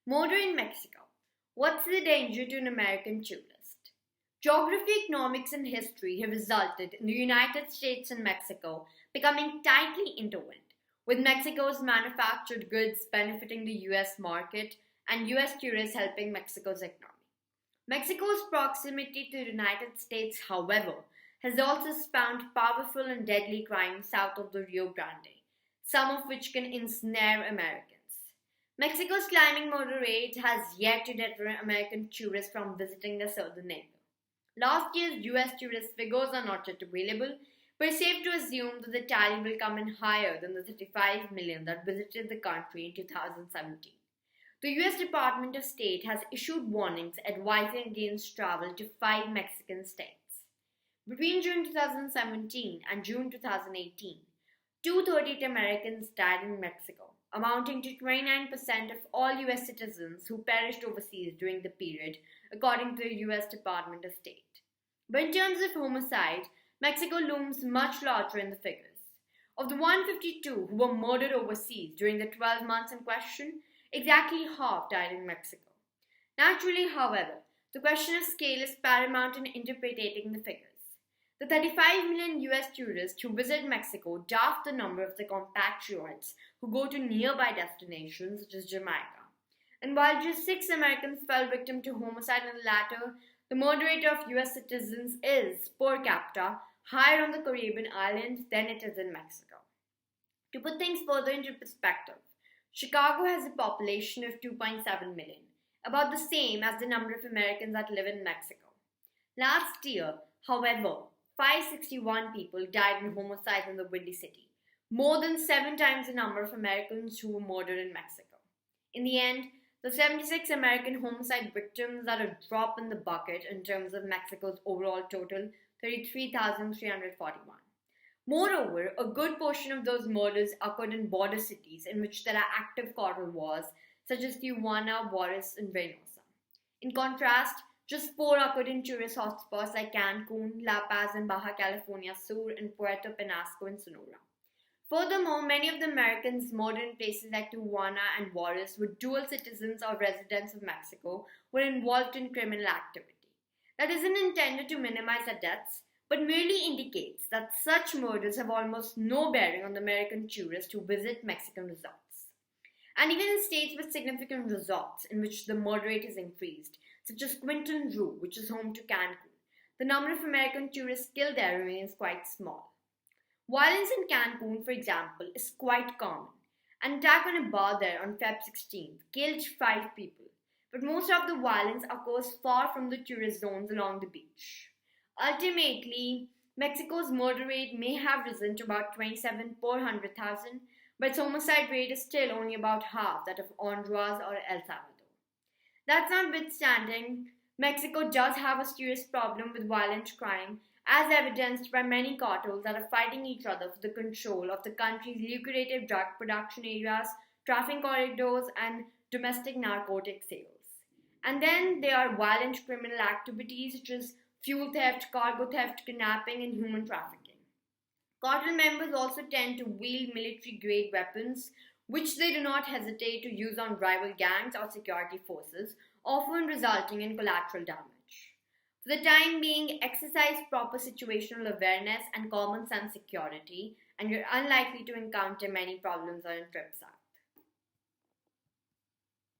Murder in Mexico. What's the danger to an American tourist? Geography, economics, and history have resulted in the United States and Mexico becoming tightly intertwined, with Mexico's manufactured goods benefiting the US market and US tourists helping Mexico's economy. Mexico's proximity to the United States, however, has also spawned powerful and deadly crimes south of the Rio Grande, some of which can ensnare Americans. Mexico's climbing murder rate has yet to deter American tourists from visiting their southern neighbor. Last year's US tourist figures are not yet available, but it's safe to assume that the tally will come in higher than the 35 million that visited the country in 2017. The US Department of State has issued warnings advising against travel to 5 Mexican states. Between June 2017 and June 2018, 238 Americans died in Mexico, amounting to 29% of all US citizens who perished overseas during the period, according to the US Department of State. But in terms of homicide, Mexico looms much larger in the figures. Of the 152 who were murdered overseas during the 12 months in question, exactly half died in Mexico. Naturally, however, the question of scale is paramount in interpreting the figures. The 35 million US tourists who visit Mexico dwarf the number of the compatriots who go to nearby destinations such as Jamaica. And while just 6 Americans fell victim to homicide in the latter, the murder rate of US citizens is, per capita, higher on the Caribbean islands than it is in Mexico. To put things further into perspective, Chicago has a population of 2.7 million, about the same as the number of Americans that live in Mexico. Last year, however, 561 people died in homicides in the Windy City, more than 7 times the number of Americans who were murdered in Mexico. In the end, the 76 American homicide victims are a drop in the bucket in terms of Mexico's overall total, 33,341. Moreover, a good portion of those murders occurred in border cities in which there are active cartel wars, such as Tijuana, Juarez, and Reynosa. In contrast, just 4 occurred in tourist hotspots like Cancun, La Paz in Baja California Sur, and Puerto Penasco in Sonora. Furthermore, many of the Americans murdered in places like Tijuana and Juarez were dual citizens or residents of Mexico who were involved in criminal activity. That isn't intended to minimize their deaths, but merely indicates that such murders have almost no bearing on the American tourists who visit Mexican resorts. And even in states with significant resorts in which the murder rate is increased, such as Quintana Roo, which is home to Cancun, the number of American tourists killed there remains quite small. Violence in Cancun, for example, is quite common. An attack on a bar there on Feb 16th killed 5 people, but most of the violence occurs far from the tourist zones along the beach. Ultimately, Mexico's murder rate may have risen to about 27 per 100,000, but its homicide rate is still only about half that of Honduras or El Salvador. That's notwithstanding, Mexico does have a serious problem with violent crime, as evidenced by many cartels that are fighting each other for the control of the country's lucrative drug production areas, traffic corridors, and domestic narcotic sales. And then there are violent criminal activities such as fuel theft, cargo theft, kidnapping, and human trafficking. Cartel members also tend to wield military-grade weapons, which they do not hesitate to use on rival gangs or security forces, often resulting in collateral damage. For the time being, exercise proper situational awareness and common sense security, and you're unlikely to encounter many problems on a trip south.